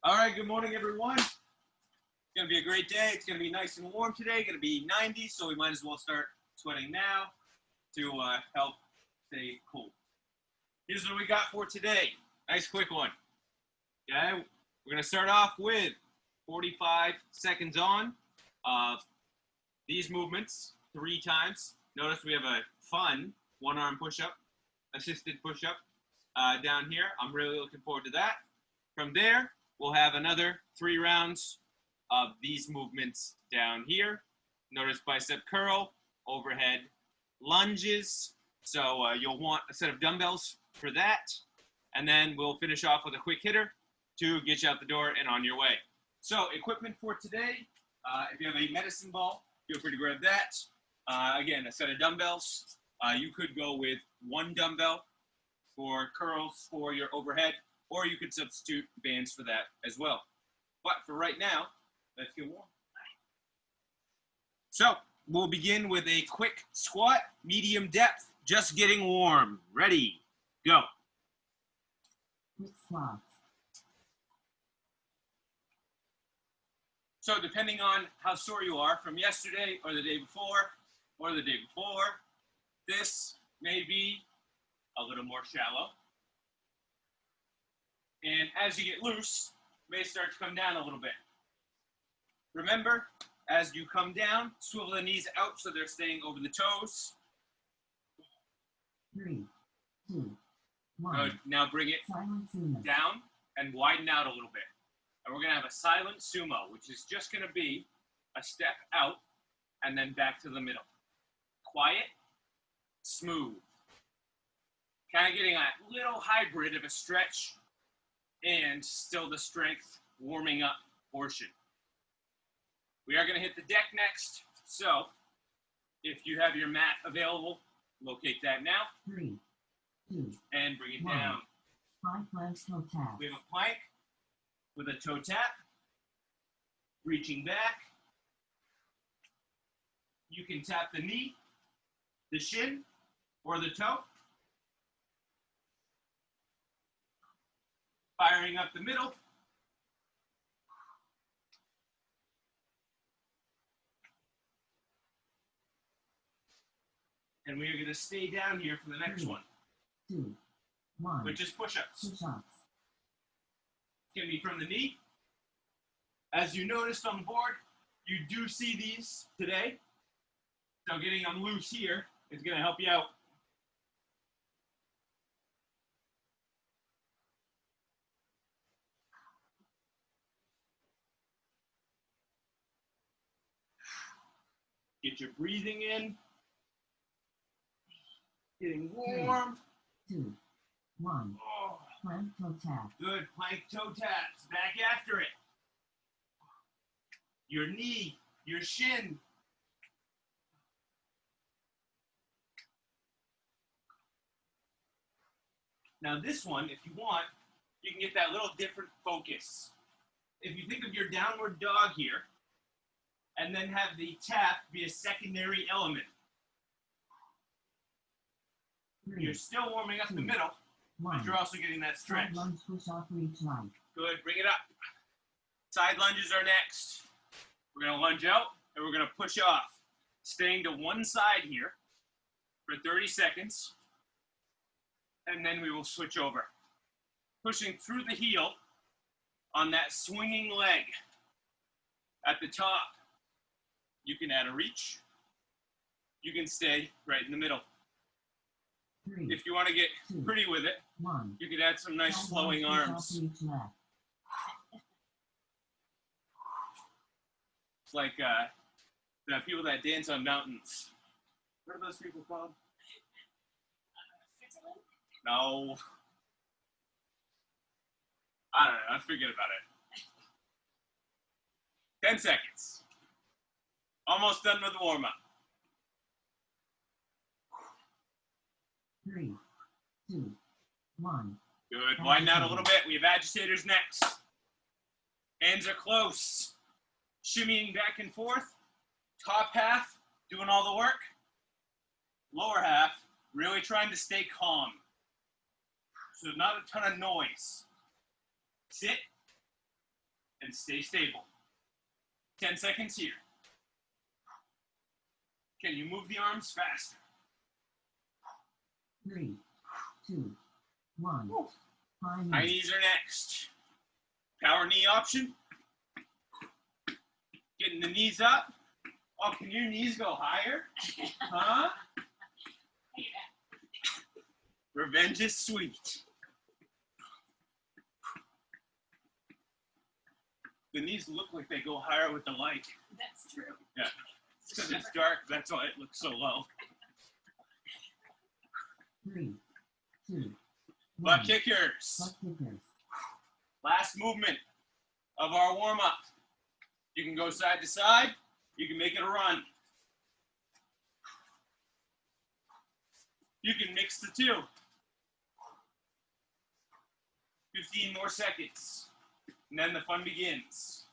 All right, good morning, everyone. It's going to be a great day. It's going to be nice and warm today. Going to be 90, so we might as well start sweating now to help stay cool. Here's what we got for today. Nice quick one. Okay, we're going to start off with 45 seconds on of these movements 3 times. Notice we have a fun one-arm push-up, assisted push-up down here. I'm really looking forward to that. From there, we'll have another 3 rounds of these movements down here. Notice bicep curl, overhead lunges. So you'll want a set of dumbbells for that. And then we'll finish off with a quick hitter to get you out the door and on your way. So equipment for today, if you have a medicine ball, feel free to grab that. Again, a set of dumbbells. You could go with 1 dumbbell for curls for your overhead, or you could substitute bands for that as well. But for right now, let's get warm. So we'll begin with a quick squat, medium depth, just getting warm. Ready, go. Quick squat. So depending on how sore you are from yesterday or the day before, this may be a little more shallow. And as you get loose, it may start to come down a little bit. Remember, as you come down, swivel the knees out so they're staying over the toes. 3, 2, 1. Good. Now bring it down and widen out a little bit. And we're going to have a silent sumo, which is just going to be a step out and then back to the middle. Quiet, smooth. Kind of getting a little hybrid of a stretch and still the strength warming up portion. We are going to hit the deck next. So if you have your mat available, locate that now. 3, 2, and bring it 1. down. 5 planks toe tap. We have a plank with a toe tap, reaching back. You can tap the knee, the shin, or the toe. Firing up the middle. And we are going to stay down here for the next 3, one. 2, 1. Which is push-ups. Push-ups. It's going to be from the knee. As you noticed on the board, you do see these today. So getting them loose here is going to help you out. Get your breathing in. Getting warm. 3, 2, 1. Oh, Plank toe tap. good. Plank toe taps. Back after it. Your knee, your shin. Now this one, if you want, you can get that little different focus. If you think of your downward dog here, and then have the tap be a secondary element. 3, You're still warming up the middle, 1. but you're also getting that stretch. Side lunge push off for each leg. Good, bring it up. Side lunges are next. We're gonna lunge out, and we're gonna push off. Staying to one side here for 30 seconds, and then we will switch over. Pushing through the heel on that swinging leg. At the top, you can add a reach. You can stay right in the middle. 3, If you want to get 2, pretty with it, 1. you could add some nice Side flowing lunge push off arms. for each leg. It's like the people that dance on mountains. What are those people called? No. I don't know. Forget about it. 10 seconds. Almost done with the warm-up. 3, 2, 1. Good. Widen out a little bit. We have agitators next. Hands are close. Shimmying back and forth. Top half, doing all the work. Lower half, really trying to stay calm. So not a ton of noise. Sit, and stay stable. 10 seconds here. Can you move the arms faster? 3, 2, 1. High High knees. knees are next. Power knee option. Getting the knees up. Oh, can your knees go higher? Huh? Revenge is sweet. The knees look like they go higher with the light. That's true. Yeah. Because it's dark, that's why it looks so low. 3, 2, Butt 1. kickers. Butt kickers. Last movement of our warm-up. You can go side to side. You can make it a run. You can mix the two. 15 more seconds. And then the fun begins.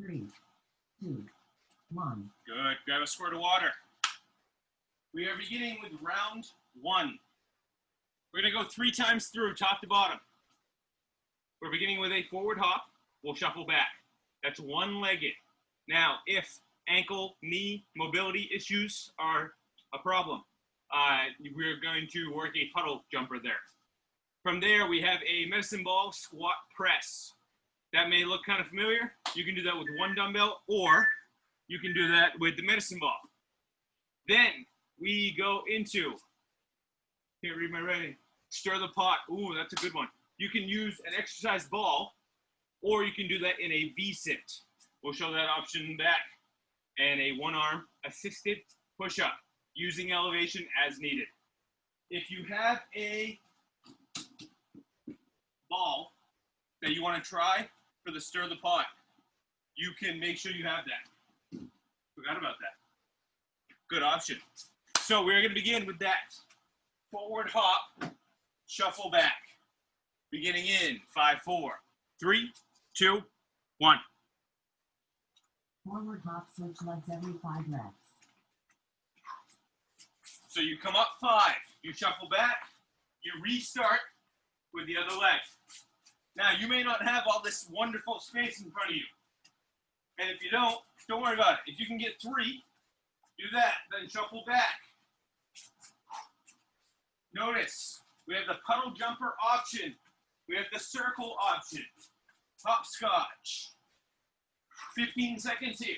3, 2, 1. Good. Grab a squirt of water. We are beginning with round 1. We're going to go 3 times through, top to bottom. We're beginning with a forward hop. We'll shuffle back. That's one-legged. Now, if ankle, knee, mobility issues are a problem, we're going to work a puddle jumper there. From there, we have a medicine ball squat press. That may look kind of familiar. You can do that with one dumbbell, or you can do that with the medicine ball. Then we go into, can't read my writing, stir the pot. Ooh, that's a good one. You can use an exercise ball, or you can do that in a V-sit. We'll show that option back. And a one-arm assisted push-up, using elevation as needed. If you have a ball that you want to try for the stir the pot, you can make sure you have that. Forgot about that. Good option. So we're going to begin with that. Forward hop, shuffle back. Beginning in 5, 4, 3, 2, 1. Forward hop, switch legs every 5 reps. So you come up 5, you shuffle back, you restart with the other leg. Now you may not have all this wonderful space in front of you. And if you don't worry about it. If you can get 3, do that, then shuffle back. Notice, we have the puddle jumper option. We have the circle option. Hopscotch. 15 seconds here.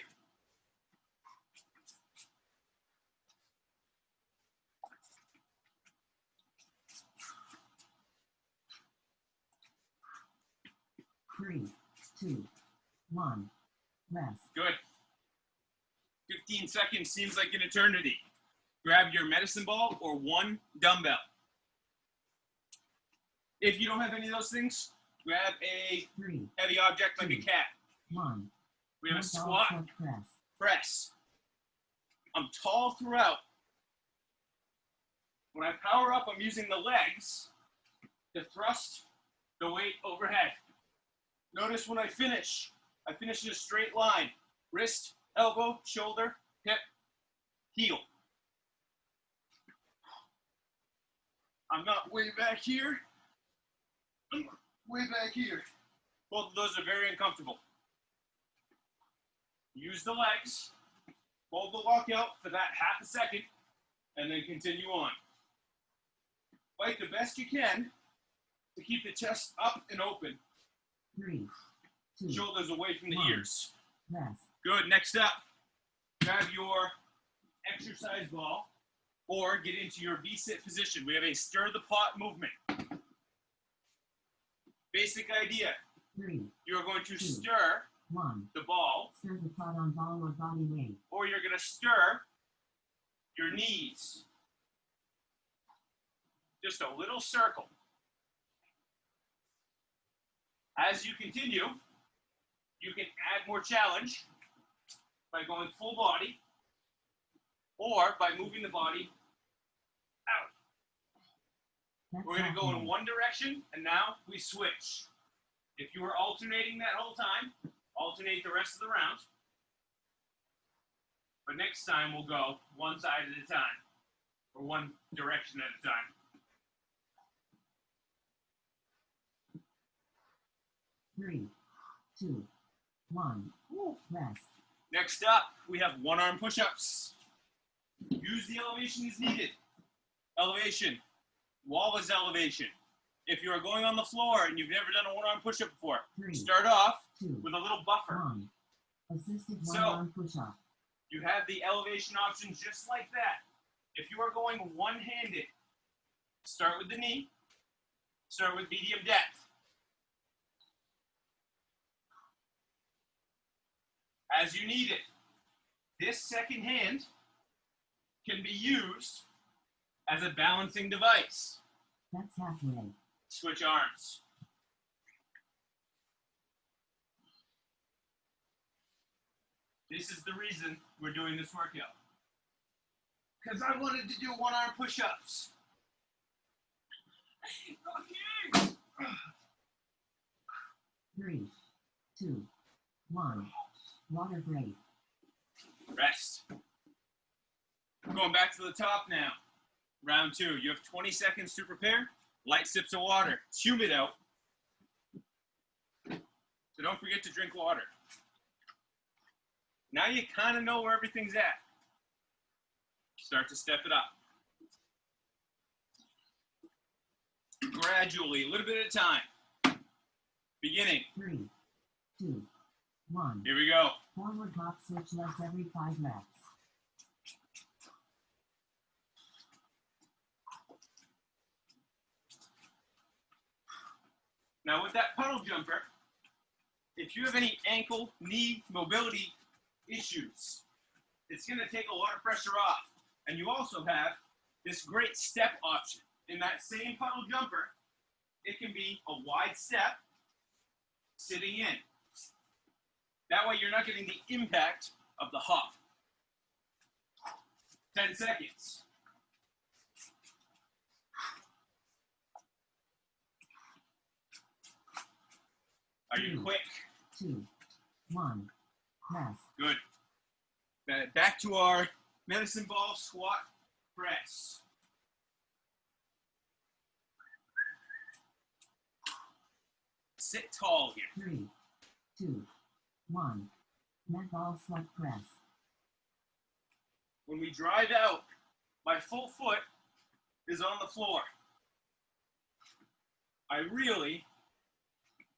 Three, 2, 1. Rest. Good. 15 seconds seems like an eternity. Grab your medicine ball or one dumbbell. If you don't have any of those things, grab a 3, heavy object like a 2, cat. 1. We have a Dumbbell squat, foot press. press. I'm tall throughout. When I power up, I'm using the legs to thrust the weight overhead. Notice when I finish in a straight line. Wrist, elbow, shoulder, hip, heel. I'm not way back here. I'm way back here. Both of those are very uncomfortable. Use the legs. Hold the lockout for that half a second, and then continue on. Fight the best you can to keep the chest up and open. 3, 2, Shoulders away from the 1. ears. Rest. Good. Next up, grab your exercise ball or get into your V-sit position. We have a stir the pot movement. Basic idea. 3, You're going to 2, stir 1. the ball, Stir the pot on ball or body weight. or you're going to stir your knees. Just a little circle. As you continue, you can add more challenge by going full body or by moving the body out. That's We're going to go okay. in one direction, and now we switch. If you were alternating that whole time, alternate the rest of the round. But next time, we'll go one side at a time. or one direction at a time. 3, 2, 1. Rest. Next up, we have one-arm push-ups. Use the elevation as needed. Elevation. Wall is elevation. If you are going on the floor and you've never done a one-arm push-up before, 3, start off 2, with a little buffer. 1. Assisted So- one-arm push-up. You have the elevation options just like that. If you are going one-handed, start with the knee. Start with medium depth. As you need it. This second hand can be used as a balancing device. That's halfway. Switch arms. This is the reason we're doing this workout. Because I wanted to do one-arm push-ups. 3, 2, 1. Water break. Rest. Going back to the top now. Round 2. You have 20 seconds to prepare. Light sips of water. It's humid out. So don't forget to drink water. Now you kind of know where everything's at. Start to step it up. Gradually, a little bit at a time. Beginning. 3, 2, 1. Here we go. Forward hop switch legs every 5 reps. Now with that puddle jumper, if you have any ankle, knee mobility issues, it's going to take a lot of pressure off. And you also have this great step option. In that same puddle jumper, it can be a wide step sitting in. That way you're not getting the impact of the hop. 10 seconds. Are you quick? 2, 1. Rest. Good. Back to our medicine ball squat press. Sit tall here. 3, 2, 1. Net ball squat press. When we drive out, my full foot is on the floor. I really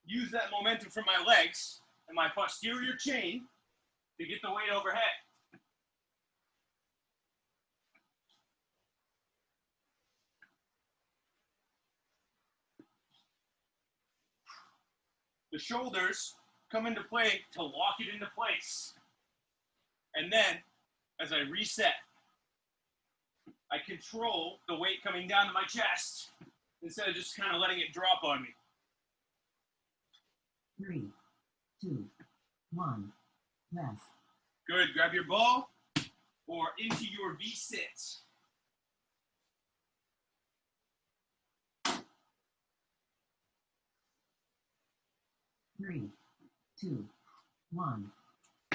use that momentum from my legs and my posterior chain to get the weight overhead. The shoulders come into play to lock it into place. And then, as I reset, I control the weight coming down to my chest instead of just kind of letting it drop on me. 3, 2, 1. Rest. Good. Grab your ball or into your V-sit. Three, 2, 1.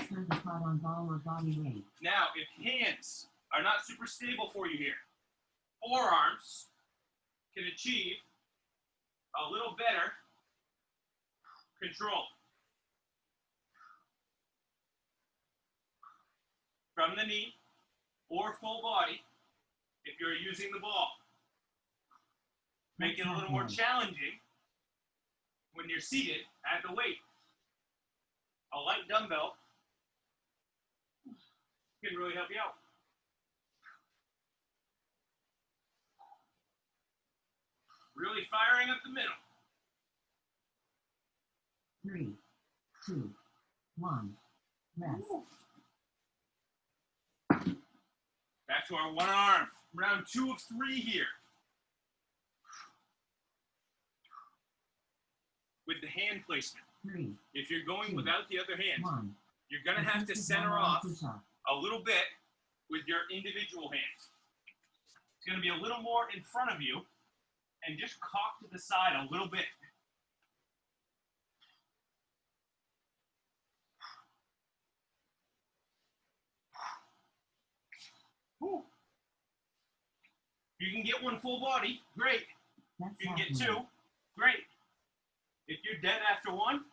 Start the pot on ball or body weight. Now, if hands are not super stable for you here, forearms can achieve a little better control. From the knee or full body if you're using the ball. Make it a little more challenging when you're seated at the weight. A light dumbbell can really help you out. Really firing up the middle. 3, 2, 1. Rest. Back to our one arm. Round 2 of 3 here. With the hand placement. 3, If you're going 2, without the other hand, 1. you're going to have to Assisted center one-arm off push-up. a little bit with your individual hands. It's going to be a little more in front of you and just cock to the side a little bit. Whew. If you can get one full body, great. That's If you can get halfway. two, great. If you're dead after one,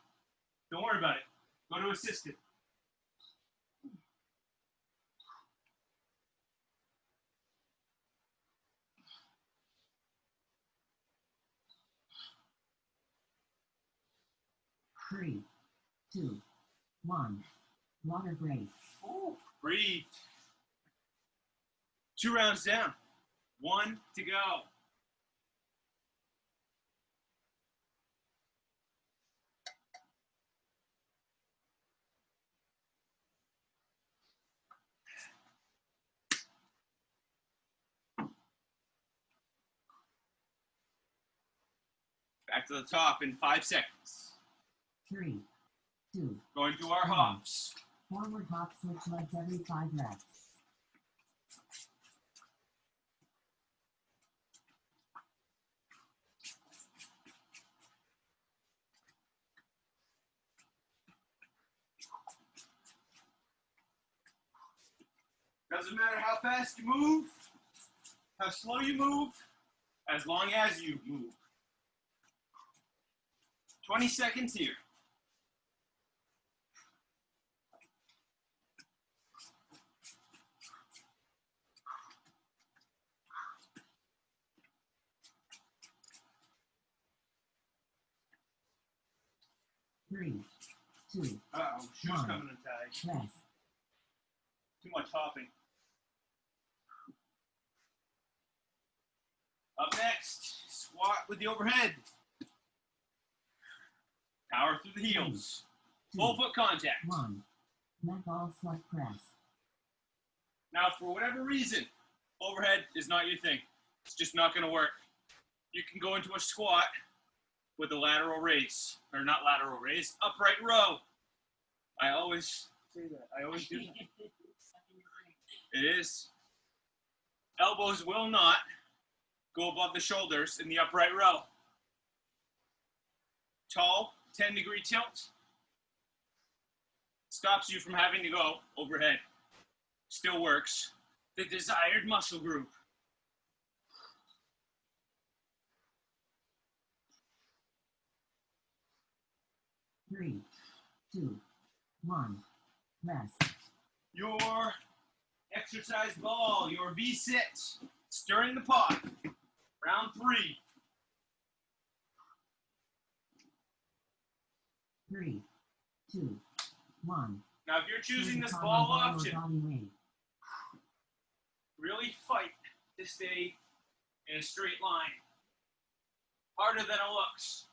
don't worry about it. Go to assisted. Three, two, one. Water break. Ooh, breathe. 2 rounds down. 1 to go. Back to the top in 5 seconds. 3, 2. Going to our hops. Forward hop, switch legs every 5 reps. Doesn't matter how fast you move, how slow you move, as long as you move. 20 seconds here. Three, two, Uh-oh, shoes One. coming untied. rest. Too much hopping. Up next, squat with the overhead. Power through the heels. 2, Full foot contact. 1. Net ball slug press. Now, for whatever reason, overhead is not your thing. It's just not going to work. You can go into a squat with a lateral raise, or not lateral raise, upright row. I always say that. I always do that. It is. Elbows will not go above the shoulders in the upright row. Tall, 10-degree tilt stops you from having to go overhead. Still works. The desired muscle group. Three, two, 1. Rest. Your exercise ball, your V-sit, stirring the pot. Round 3. 3, 2, 1. Now, if you're choosing this Top ball on or option, body weight. really fight to stay in a straight line. Harder than it looks.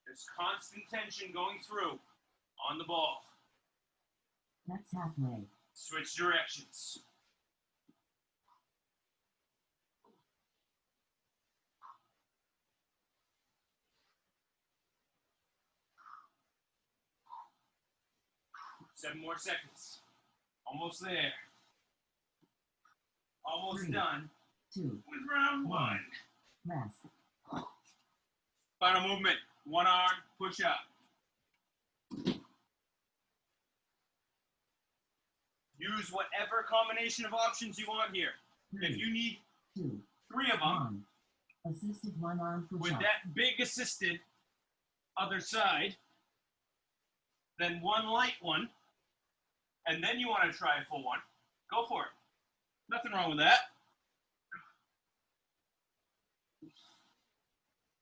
There's constant tension going through on the ball. That's halfway. Switch directions. Seven more seconds. Almost there. Almost 3, done 2, with round 1. rest. Final movement. One arm, push up. Use whatever combination of options you want here. If 3, you need 2, 3 of them, 1. Assisted one arm push with up. that big assisted other side, then one light one, and then you want to try a full one, go for it. Nothing wrong with that.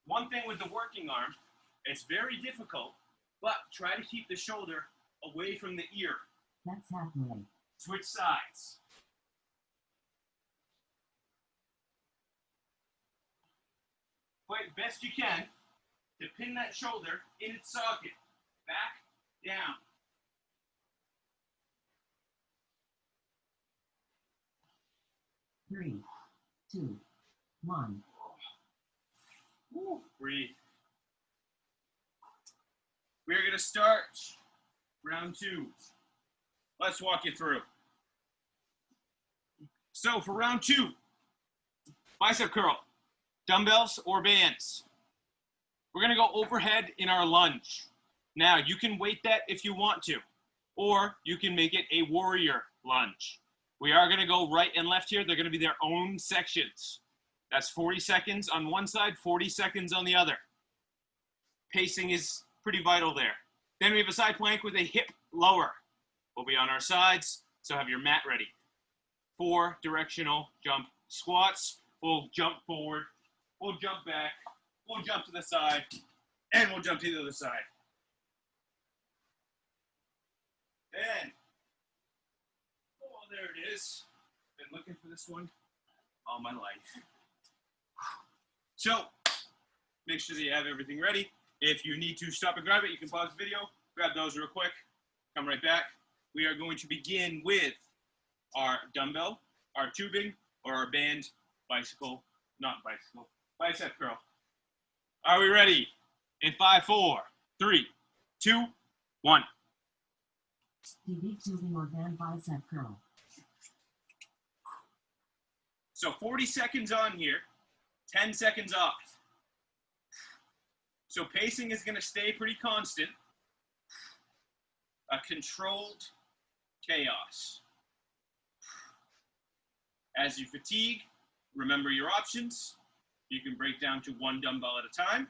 One thing with the working arm, it's very difficult, but try to keep the shoulder away from the ear. That's halfway. Switch sides. Fight best you can to pin that shoulder in its socket. Back, down. Three, two, 1. Woo, breathe. We're going to start round 2. Let's walk you through. So for round 2, bicep curl, dumbbells or bands. We're going to go overhead in our lunge. Now, you can weight that if you want to, or you can make it a warrior lunge. We are going to go right and left here. They're going to be their own sections. That's 40 seconds on one side, 40 seconds on the other. Pacing is pretty vital there. Then we have a side plank with a hip lower. We'll be on our sides, so have your mat ready. 4 directional jump squats. We'll jump forward, we'll jump back, we'll jump to the side, and we'll jump to the other side. And, oh, there it is. Been looking for this one all my life. So, make sure that you have everything ready. If you need to stop and grab it, you can pause the video, grab those real quick, come right back. We are going to begin with our dumbbell, our tubing, or our band bicep curl. Are we ready? In 5, 4, 3, 2, 1. TV tubing or band bicep curl. So 40 seconds on here, 10 seconds off. So pacing is going to stay pretty constant. A controlled chaos. As you fatigue, remember your options. You can break down to 1 dumbbell at a time.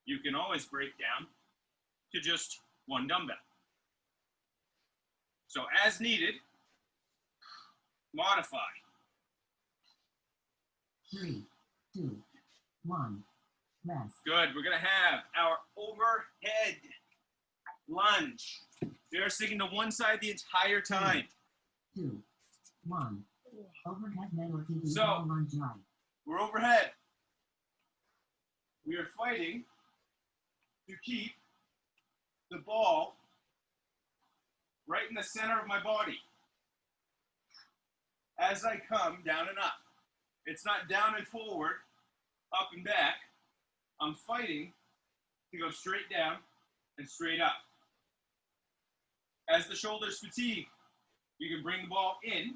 You can always break down to just 1 dumbbell. So as needed, modify. 3, 2, 1, rest. Good. We're going to have our overhead lunge. We are sticking to one side the entire time. 2, 1. Overhead med or TV So, lunge right. We're overhead. We are fighting to keep the ball right in the center of my body as I come down and up. It's not down and forward, up and back. I'm fighting to go straight down and straight up. As the shoulders fatigue, you can bring the ball in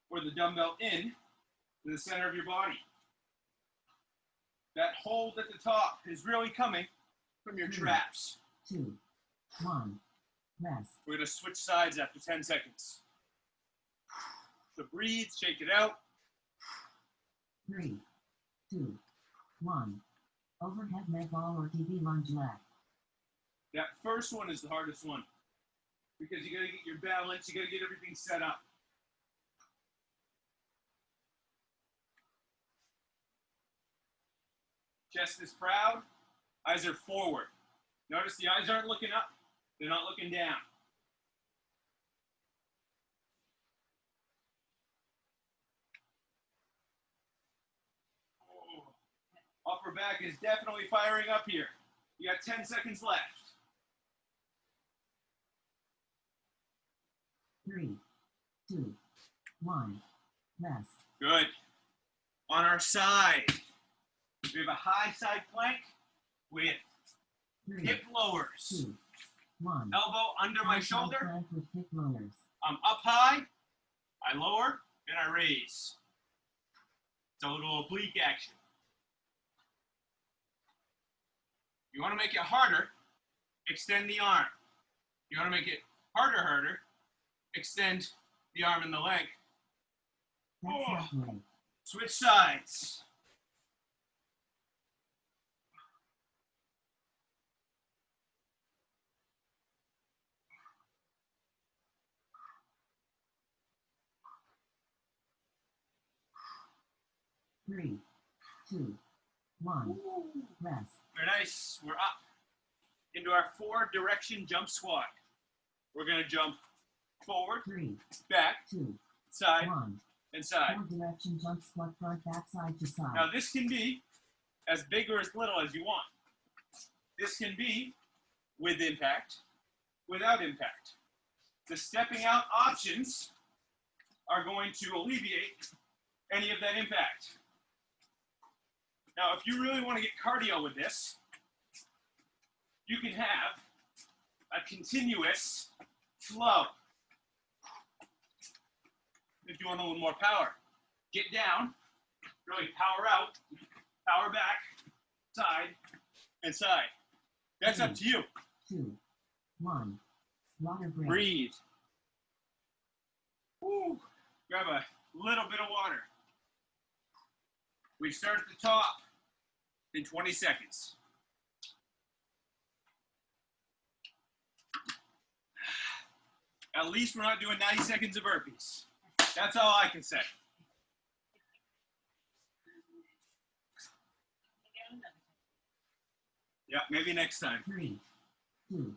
or the dumbbell in to the center of your body. That hold at the top is really coming from your 3, traps. 2, 1, rest. We're going to switch sides after 10 seconds. So breathe, shake it out. 3, 2, 1. Overhead med ball or TV lunge left. That first one is the hardest one because you got to get your balance, you got to get everything set up. Chest is proud, eyes are forward. Notice the eyes aren't looking up, they're not looking down. Upper back is definitely firing up here. You got 10 seconds left. 3, 2, 1, rest. Good. On our side, we have a high side plank with 3, hip lowers. 2, 1. Elbow under my High side shoulder. plank with hip lowers. I'm up high, I lower, and I raise. It's a little oblique action. You want to make it harder, extend the arm. You want to make it harder, extend the arm and the leg. That's halfway. Switch sides. Three, 2, 1, rest. Very nice. We're up into our 4-direction jump squat. We're going to jump forward, 3, back, 2, side, 1. and side. 4-direction jump squat front, back, side to side. Now this can be as big or as little as you want. This can be with impact, without impact. The stepping out options are going to alleviate any of that impact. Now, if you really want to get cardio with this, you can have a continuous flow. If you want a little more power, get down, really power out, power back, side, and side. That's up to you. 2, 1. Water break. Breathe. Woo. Grab a little bit of water. We start at the top in 20 seconds. At least we're not doing 90 seconds of burpees. That's all I can say. Yeah, maybe next time. 3, 2, 1.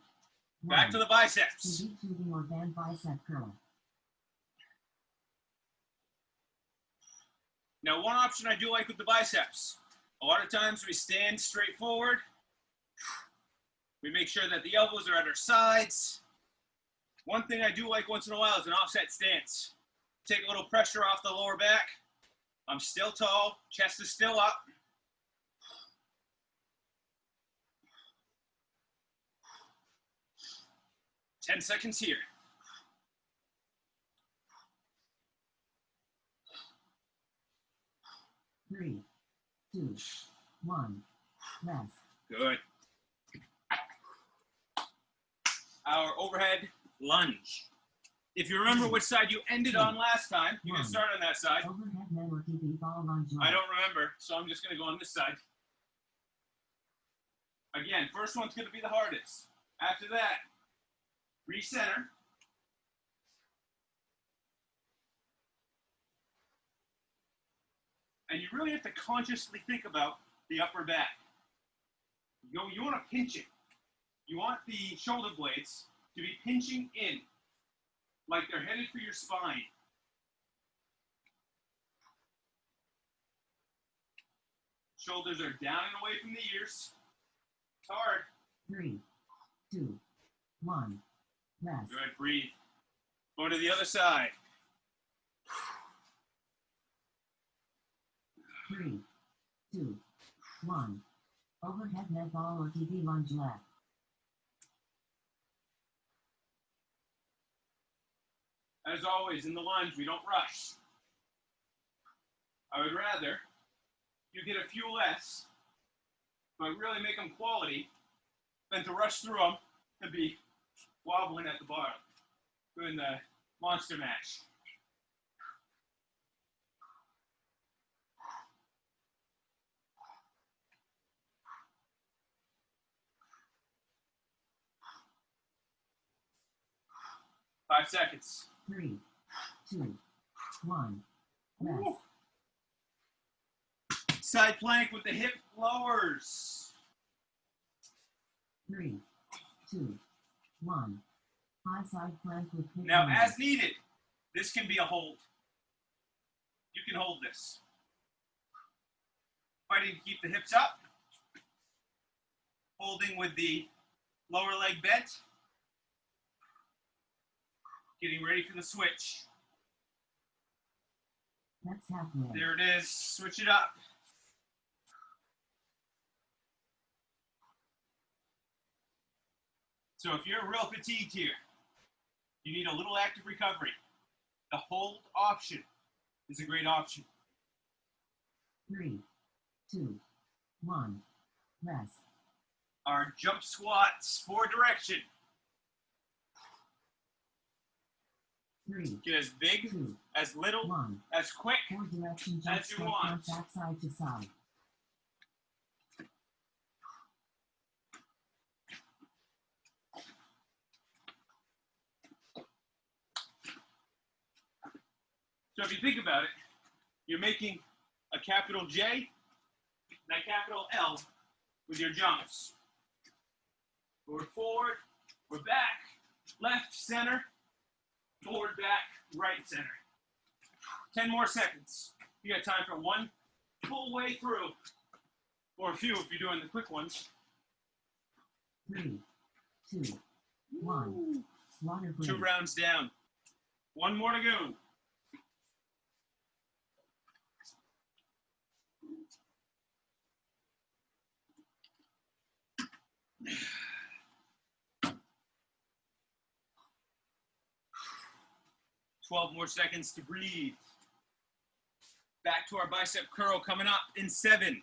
Back to the biceps. Repeat shooting or band bicep curl. Now, one option I do like with the biceps, a lot of times we stand straight forward. We make sure that the elbows are at our sides. One thing I do like once in a while is an offset stance. Take a little pressure off the lower back. I'm still tall, chest is still up. Ten seconds here. 3, 2, 1. Rest. Good. Our overhead lunge. If you remember which side you ended on last time, you can start on that side. Overhead network TV ball lunge. I don't remember, so I'm just going to go on this side. Again, first one's going to be the hardest. After that, recenter. And you really have to consciously think about the upper back. You want to pinch it. You want the shoulder blades to be pinching in, like they're headed for your spine. Shoulders are down and away from the ears. It's hard. 3, 2, 1. Rest. Good, breathe. Go to the other side. 3, 2, 1. Overhead net ball or TV lunge left. As always, in the lunge, we don't rush. I would rather you get a few less, but really make them quality, than to rush through them and be wobbling at the bottom, doing the monster mash. Five seconds. 3, 2, 1. Rest. Ooh. Side plank with the hip lowers. 3, 2, 1. High side plank with hip Now, lowers. as needed, this can be a hold. You can hold this. Fighting to keep the hips up. Holding with the lower leg bent. Getting ready for the switch. That's halfway. There it is. Switch it up. So if you're real fatigued here, you need a little active recovery. The hold option is a great option. 3, 2, 1. Rest. Our jump squats, 4 direction. 3, Get as big, 2, as little, 1. as quick. 4 direction jump As you step want. front back side to side. So if you think about it, you're making a capital J and a capital L with your jumps. We're forward, we're back, left, center, forward, back, right, center. 10 more seconds. You got time for one full way through, or a few if you're doing the quick ones. 3, 2, 1. Water break. 2 rounds down. 1 more to go. $12 more seconds to breathe. Back to our bicep curl coming up in 7.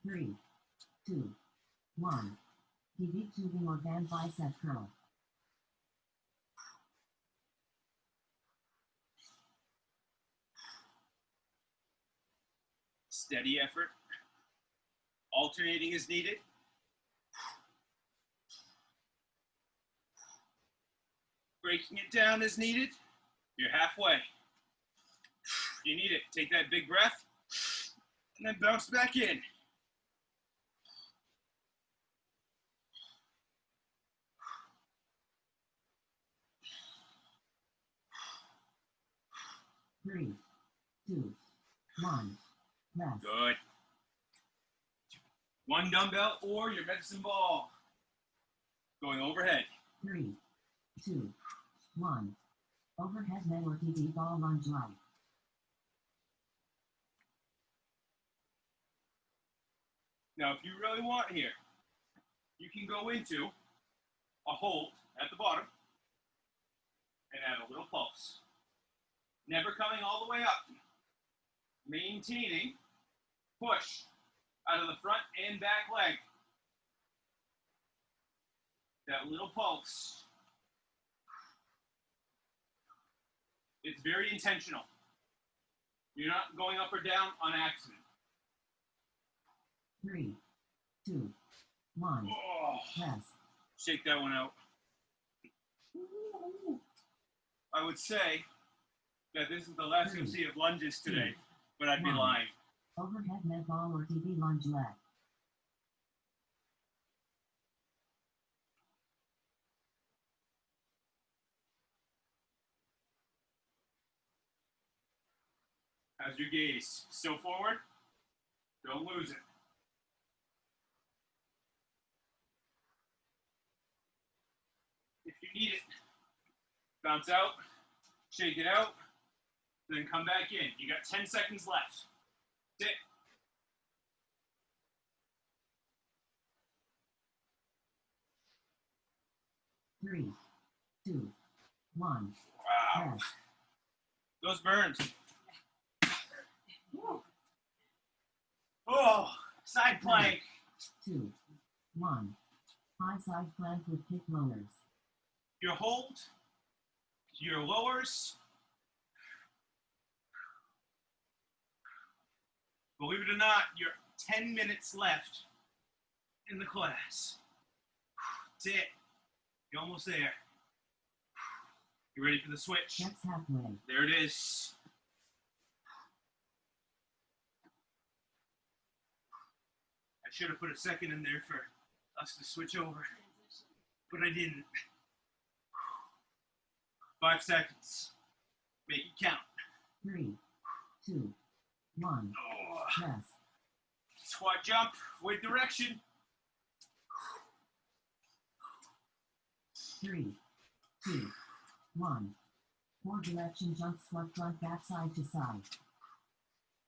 3, 2, 1. Gewichtheben or band bicep curl. Steady effort. Alternating as needed. Breaking it down as needed. You're halfway. You need it. Take that big breath and then bounce back in. Three, 2, 1. Rest. Good. One dumbbell or your medicine ball. Going overhead. 3, 2, 1. Overhead med or TV ball lunge light. Now, if you really want here, you can go into a hold at the bottom and add a little pulse. Never coming all the way up. Maintaining push out of the front and back leg. That little pulse. It's very intentional. You're not going up or down on accident. 3, 2, 1. Oh, Rest. shake that one out. I would say that this is the last you'll see of lunges today, but I'd be lying. Overhead med ball or TV lunge leg. How's your gaze? Still forward? Don't lose it. If you need it, bounce out, shake it out, then come back in. You got 10 seconds left. Sit. Three, 2, 1. Wow. Rest. Those burns. Oh, side plank. 2, 1. High side plank with kick lowers. Your hold, your lowers. Believe it or not, you're 10 minutes left in the class. That's it. You're almost there. You ready for the switch? That's halfway. There it is. I should have put a second in there for us to switch over, but I didn't. 5 seconds. Make it count. 3, 2, 1. Oh. Rest. Squat jump with direction. 3, 2, 1. 4 direction jump squat front back side to side.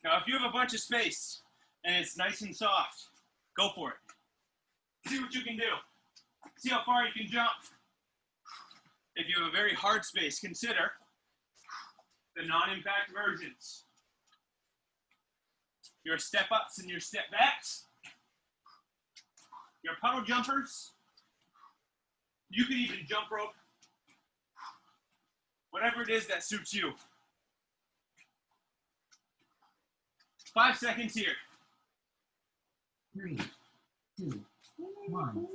Now, if you have a bunch of space and it's nice and soft, go for it. See what you can do. See how far you can jump. If you have a very hard space, consider the non-impact versions. Your step-ups and your step-backs. Your puddle jumpers. You can even jump rope. Whatever it is that suits you. 5 seconds here. 3, 2, 1.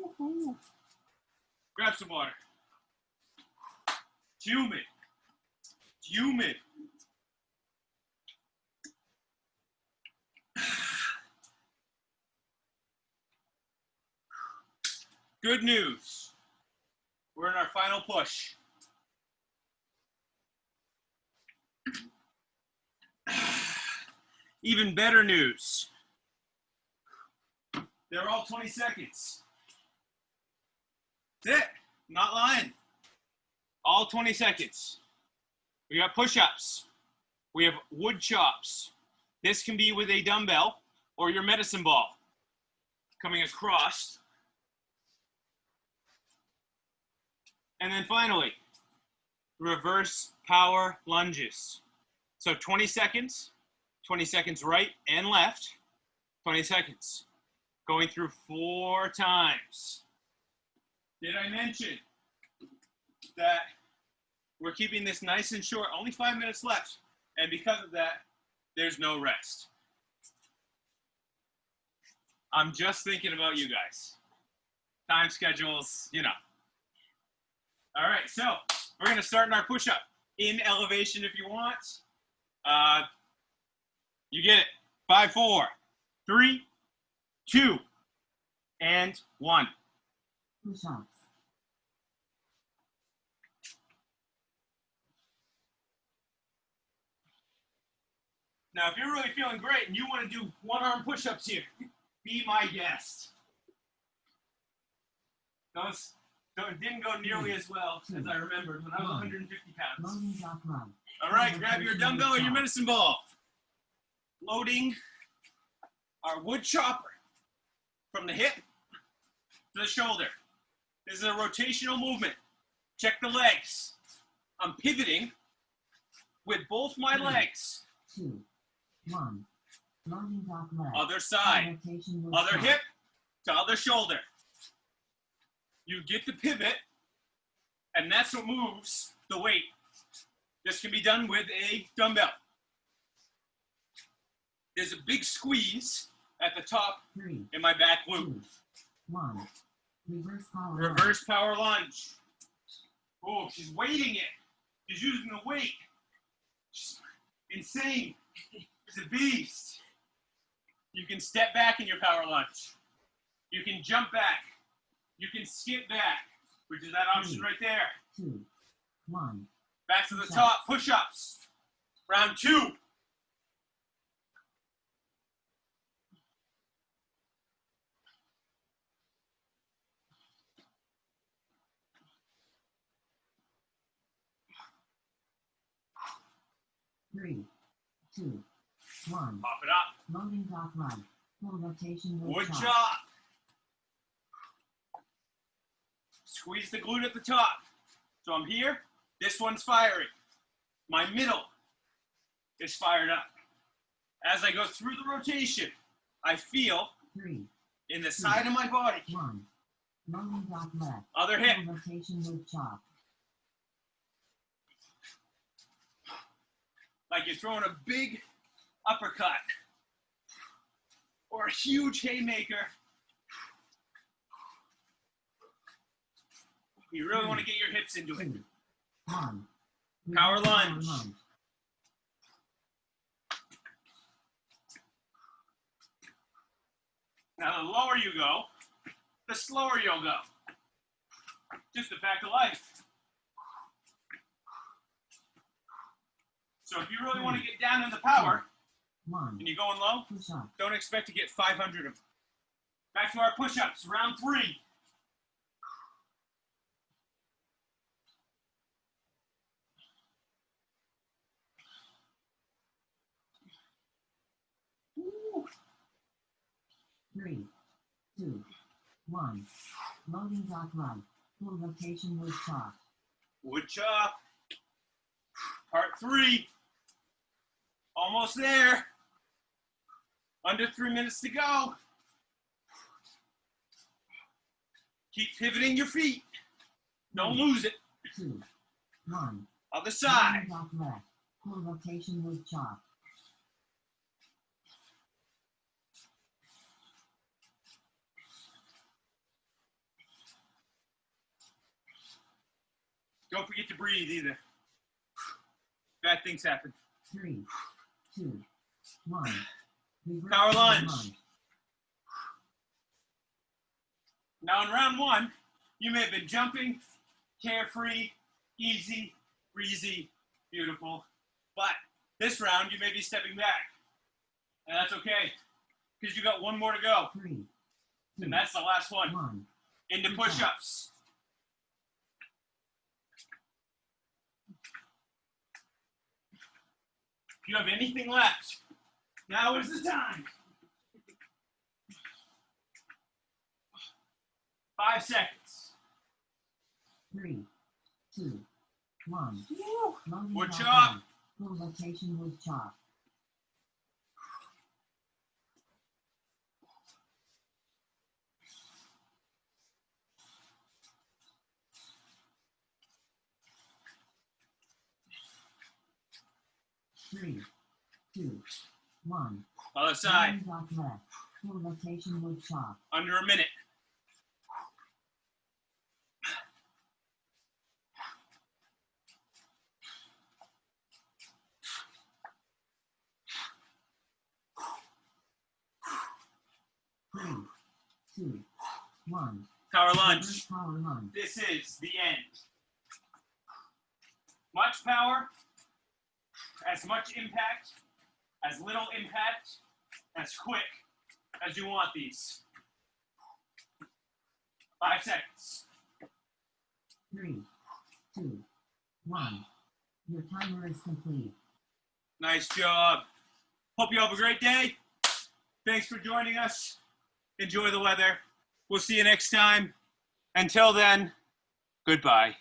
Grab some water. It's humid. It's humid. Good news. We're in our final push. Even better news. They're all 20 seconds. That's it. I'm not lying. All 20 seconds. We got push-ups. We have wood chops. This can be with a dumbbell or your medicine ball. Coming across. And then finally, reverse power lunges. So 20 seconds right and left, 20 seconds. Going through 4 times. Did I mention that we're keeping this nice and short? Only 5 minutes left. And because of that, there's no rest. I'm just thinking about you guys. Time schedules, you know. All right, so we're going to start in our push-up. In elevation if you want. You get it. 5, 4, 3, 2, and 1. Push-ups. Now, if you're really feeling great and you want to do one-arm push-ups here, be my guest. Those didn't go nearly as well as I remembered when I was 150 pounds. All right, grab your dumbbell or your medicine ball. Loading our wood chopper from the hip to the shoulder. This is a rotational movement. Check the legs. I'm pivoting with both my legs. 2, 1. Loading top leg. Other side. Other hip to other shoulder. You get the pivot, and that's what moves the weight. This can be done with a dumbbell. There's a big squeeze at the top 3, in my back loop. 2, 1. Reverse power lunge. Oh, she's weighting it. She's using the weight. She's insane. She's a beast. You can step back in your power lunge. You can jump back. You can skip back, which is that option right there. 2, 1. Back to the top, push-ups. Round 2. Three, 2, 1. Pop it up. Loading top leg. Full rotation Wood chop. Squeeze the glute at the top. So I'm here. This one's firing. My middle is fired up. As I go through the rotation, I feel 3, in the side of my body. 1. Loading top leg. Other hip. Full rotation wood chop. Like you're throwing a big uppercut or a huge haymaker. You really want to get your hips into it. 2, 1. Power lunge. Now the lower you go, the slower you'll go. Just a fact of life. So if you really want to get down in the power, 1. and you're going low, Push-up. don't expect to get 500 of them. Back to our push-ups, round 3. Woo. 3, 2, 1. Loading top leg. Full rotation wood chop. Wood chop. Part 3. Almost there. Under 3 minutes to go. Keep pivoting your feet. Don't lose it. 2, 1. Other side. Loading top leg. Full rotation wood chop. Don't forget to breathe either. Bad things happen. 3, 2, 1. Reverse Power lunge. Now in round 1, you may have been jumping, carefree, easy, breezy, beautiful. But this round, you may be stepping back. And that's okay, because you got one more to go. 3, 2, And that's the last one. 1. Into push-ups. If you have anything left, now is the time. 5 seconds. 3, 2, 1. Loading Wood top chop. leg. Full rotation wood chop. 2, 1. Other side. Dock left. Full rotation wood chop. Under a minute. Three, 2, 1. Power lunge. Reverse power lunge. This is the end. Much power, as much impact, as little impact, as quick as you want these. 5 seconds. 3, 2, 1. Your timer is complete. Nice job. Hope you have a great day. Thanks for joining us. Enjoy the weather. We'll see you next time. Until then, goodbye.